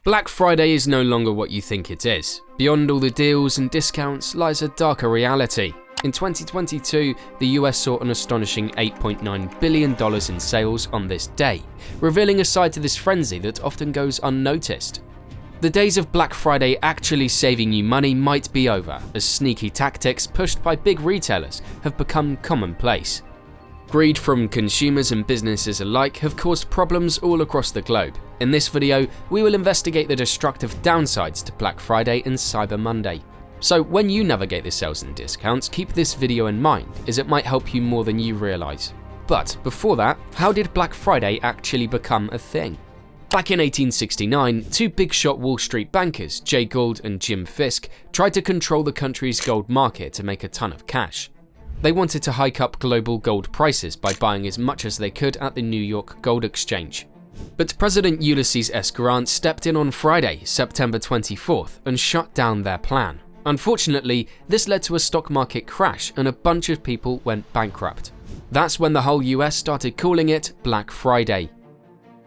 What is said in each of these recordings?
Black Friday is no longer what you think it is. Beyond all the deals and discounts lies a darker reality. In 2022, the US saw an astonishing $8.9 billion in sales on this day, revealing a side to this frenzy that often goes unnoticed. The days of Black Friday actually saving you money might be over, as sneaky tactics pushed by big retailers have become commonplace. Greed from consumers and businesses alike have caused problems all across the globe. In this video, we will investigate the destructive downsides to Black Friday and Cyber Monday. So when you navigate the sales and discounts, keep this video in mind, as it might help you more than you realize. But before that, how did Black Friday actually become a thing? Back in 1869, two big-shot Wall Street bankers, Jay Gould and Jim Fisk, tried to control the country's gold market to make a ton of cash. They wanted to hike up global gold prices by buying as much as they could at the New York Gold Exchange. But President Ulysses S. Grant stepped in on Friday, September 24th, and shut down their plan. Unfortunately, this led to a stock market crash and a bunch of people went bankrupt. That's when the whole US started calling it Black Friday.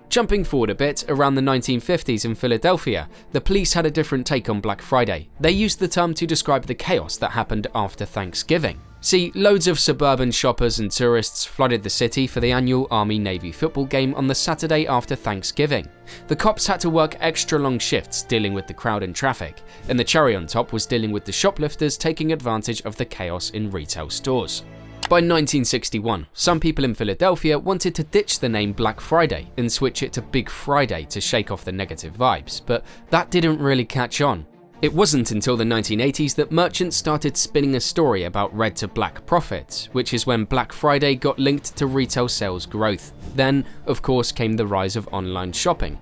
Jumping forward a bit, around the 1950s in Philadelphia, the police had a different take on Black Friday. They used the term to describe the chaos that happened after Thanksgiving. See, loads of suburban shoppers and tourists flooded the city for the annual Army-Navy football game on the Saturday after Thanksgiving. The cops had to work extra long shifts dealing with the crowd and traffic, and the cherry on top was dealing with the shoplifters taking advantage of the chaos in retail stores. By 1961, some people in Philadelphia wanted to ditch the name Black Friday and switch it to Big Friday to shake off the negative vibes, but that didn't really catch on. It wasn't until the 1980s that merchants started spinning a story about red to black profits, which is when Black Friday got linked to retail sales growth. Then, of course, came the rise of online shopping.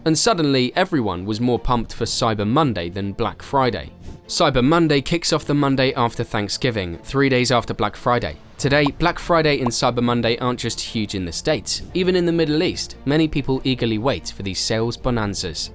And suddenly, everyone was more pumped for Cyber Monday than Black Friday. Cyber Monday kicks off the Monday after Thanksgiving, 3 days after Black Friday. Today, Black Friday and Cyber Monday aren't just huge in the States. Even in the Middle East, many people eagerly wait for these sales bonanzas.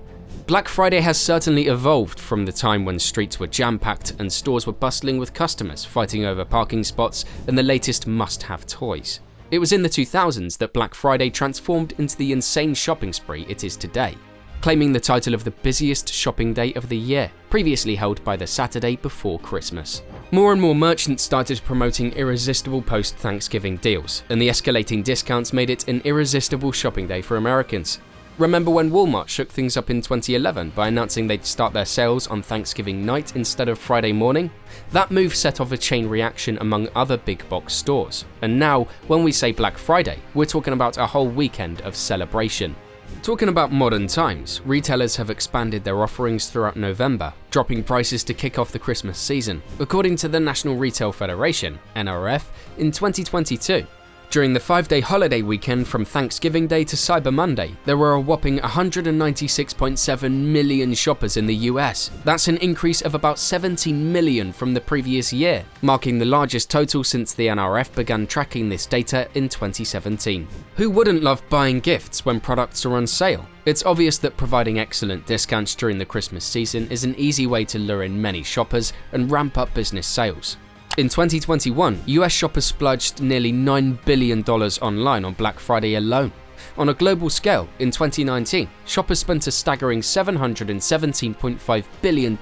Black Friday has certainly evolved from the time when streets were jam-packed and stores were bustling with customers fighting over parking spots and the latest must-have toys. It was in the 2000s that Black Friday transformed into the insane shopping spree it is today, claiming the title of the busiest shopping day of the year, previously held by the Saturday before Christmas. More and more merchants started promoting irresistible post-Thanksgiving deals, and the escalating discounts made it an irresistible shopping day for Americans. Remember when Walmart shook things up in 2011 by announcing they'd start their sales on Thanksgiving night instead of Friday morning? That move set off a chain reaction among other big box stores. And now, when we say Black Friday, we're talking about a whole weekend of celebration. Talking about modern times, retailers have expanded their offerings throughout November, dropping prices to kick off the Christmas season. According to the National Retail Federation, NRF, in 2022, during the 5-day holiday weekend from Thanksgiving Day to Cyber Monday, there were a whopping 196.7 million shoppers in the US. That's an increase of about 17 million from the previous year, marking the largest total since the NRF began tracking this data in 2017. Who wouldn't love buying gifts when products are on sale? It's obvious that providing excellent discounts during the Christmas season is an easy way to lure in many shoppers and ramp up business sales. In 2021, US shoppers splurged nearly $9 billion online on Black Friday alone. On a global scale, in 2019, shoppers spent a staggering $717.5 billion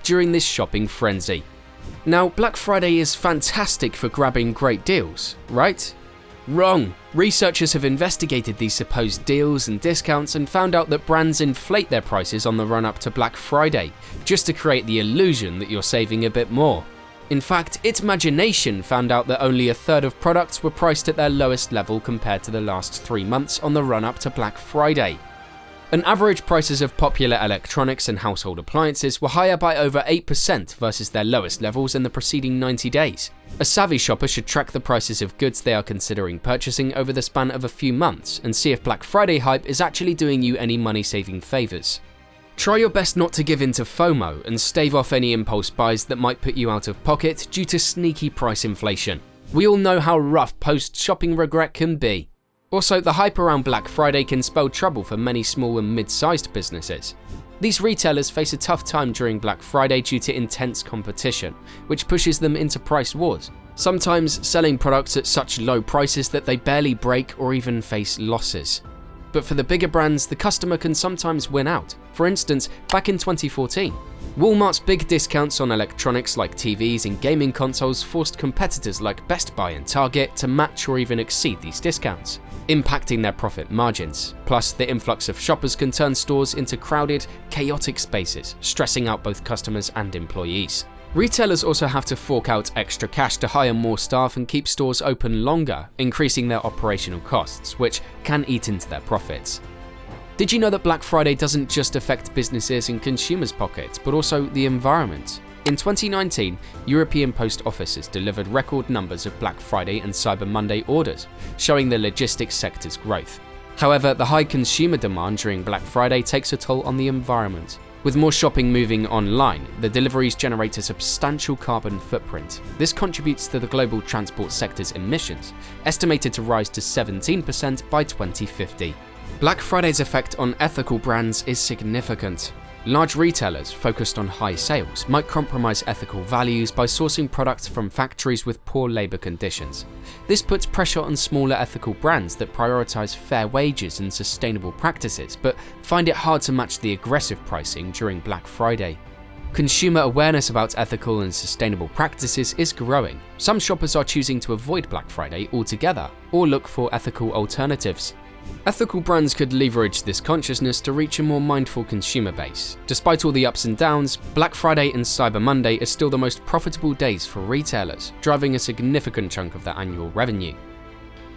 during this shopping frenzy. Now, Black Friday is fantastic for grabbing great deals, right? Wrong! Researchers have investigated these supposed deals and discounts and found out that brands inflate their prices on the run-up to Black Friday, just to create the illusion that you're saving a bit more. In fact, its imagination found out that only a third of products were priced at their lowest level compared to the last 3 months on the run-up to Black Friday. And average prices of popular electronics and household appliances were higher by over 8% versus their lowest levels in the preceding 90 days. A savvy shopper should track the prices of goods they are considering purchasing over the span of a few months and see if Black Friday hype is actually doing you any money-saving favors. Try your best not to give in to FOMO and stave off any impulse buys that might put you out of pocket due to sneaky price inflation. We all know how rough post-shopping regret can be. Also, the hype around Black Friday can spell trouble for many small and mid-sized businesses. These retailers face a tough time during Black Friday due to intense competition, which pushes them into price wars, sometimes selling products at such low prices that they barely break or even face losses. but for the bigger brands, the customer can sometimes win out. For instance, back in 2014, Walmart's big discounts on electronics like TVs and gaming consoles forced competitors like Best Buy and Target to match or even exceed these discounts, impacting their profit margins. Plus, the influx of shoppers can turn stores into crowded, chaotic spaces, stressing out both customers and employees. Retailers also have to fork out extra cash to hire more staff and keep stores open longer, increasing their operational costs, which can eat into their profits. Did you know that Black Friday doesn't just affect businesses and consumers' pockets, but also the environment? In 2019, European post offices delivered record numbers of Black Friday and Cyber Monday orders, showing the logistics sector's growth. However, the high consumer demand during Black Friday takes a toll on the environment. With more shopping moving online, the deliveries generate a substantial carbon footprint. This contributes to the global transport sector's emissions, estimated to rise to 17% by 2050. Black Friday's effect on ethical brands is significant. Large retailers focused on high sales might compromise ethical values by sourcing products from factories with poor labor conditions. This puts pressure on smaller ethical brands that prioritize fair wages and sustainable practices, but find it hard to match the aggressive pricing during Black Friday. Consumer awareness about ethical and sustainable practices is growing. Some shoppers are choosing to avoid Black Friday altogether or look for ethical alternatives. Ethical brands could leverage this consciousness to reach a more mindful consumer base. Despite all the ups and downs, Black Friday and Cyber Monday are still the most profitable days for retailers, driving a significant chunk of their annual revenue.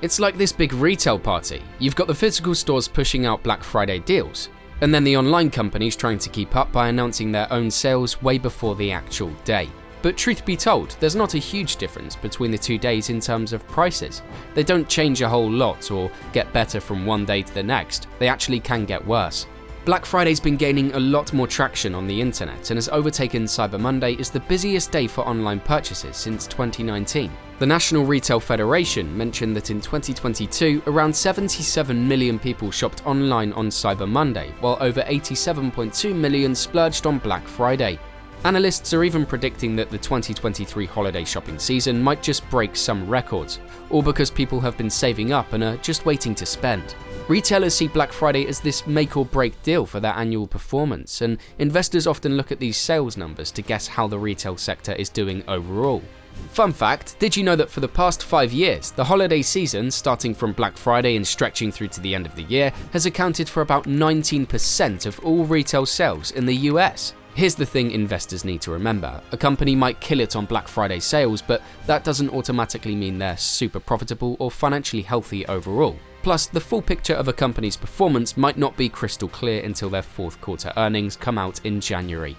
It's like this big retail party. You've got the physical stores pushing out Black Friday deals, and then the online companies trying to keep up by announcing their own sales way before the actual day. But truth be told, there's not a huge difference between the 2 days in terms of prices. They don't change a whole lot or get better from one day to the next. They actually can get worse. Black Friday's been gaining a lot more traction on the internet and has overtaken Cyber Monday as the busiest day for online purchases since 2019. The National Retail Federation mentioned that in 2022, around 77 million people shopped online on Cyber Monday, while over 87.2 million splurged on Black Friday. Analysts are even predicting that the 2023 holiday shopping season might just break some records, all because people have been saving up and are just waiting to spend. Retailers see Black Friday as this make or break deal for their annual performance, and investors often look at these sales numbers to guess how the retail sector is doing overall. Fun fact, did you know that for the past 5 years, the holiday season, starting from Black Friday and stretching through to the end of the year, has accounted for about 19% of all retail sales in the US? Here's the thing investors need to remember. A company might kill it on Black Friday sales, but that doesn't automatically mean they're super profitable or financially healthy overall. Plus, the full picture of a company's performance might not be crystal clear until their fourth quarter earnings come out in January.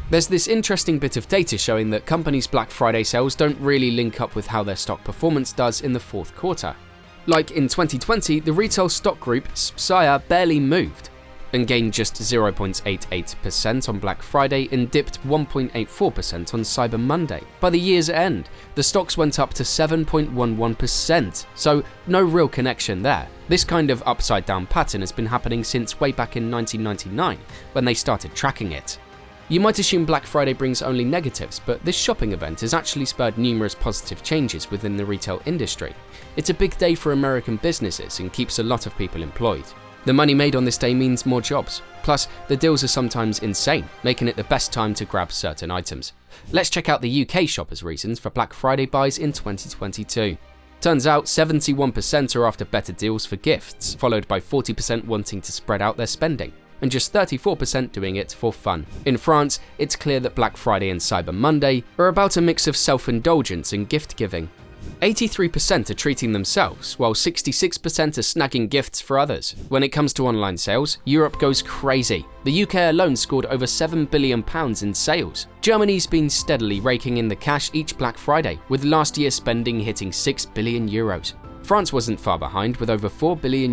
There's this interesting bit of data showing that companies' Black Friday sales don't really link up with how their stock performance does in the fourth quarter. Like in 2020, the retail stock group Spsire barely moved and gained just 0.88% on Black Friday and dipped 1.84% on Cyber Monday. By the year's end, the stocks went up to 7.11%, so no real connection there. This kind of upside-down pattern has been happening since way back in 1999, when they started tracking it. You might assume Black Friday brings only negatives, but this shopping event has actually spurred numerous positive changes within the retail industry. It's a big day for American businesses and keeps a lot of people employed. The money made on this day means more jobs. Plus, the deals are sometimes insane, making it the best time to grab certain items. Let's check out the UK shoppers' reasons for Black Friday buys in 2022. Turns out 71% are after better deals for gifts, followed by 40% wanting to spread out their spending, and just 34% doing it for fun. In France, it's clear that Black Friday and Cyber Monday are about a mix of self-indulgence and gift-giving. 83% are treating themselves, while 66% are snagging gifts for others. When it comes to online sales, Europe goes crazy. The UK alone scored over £7 billion in sales. Germany's been steadily raking in the cash each Black Friday, with last year's spending hitting €6 billion. France wasn't far behind with over €4 billion,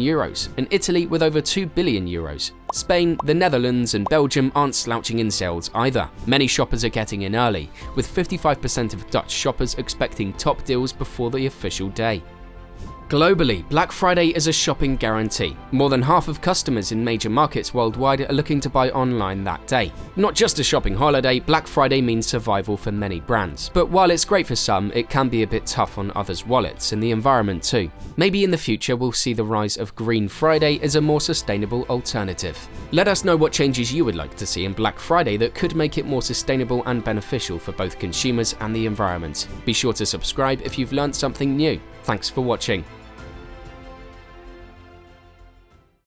and Italy with over €2 billion. Spain, the Netherlands, and Belgium aren't slouching in sales either. Many shoppers are getting in early, with 55% of Dutch shoppers expecting top deals before the official day. Globally, Black Friday is a shopping guarantee. More than half of customers in major markets worldwide are looking to buy online that day. Not just a shopping holiday, Black Friday means survival for many brands. But while it's great for some, it can be a bit tough on others' wallets and the environment too. Maybe in the future we'll see the rise of Green Friday as a more sustainable alternative. Let us know what changes you would like to see in Black Friday that could make it more sustainable and beneficial for both consumers and the environment. Be sure to subscribe if you've learned something new. Thanks for watching.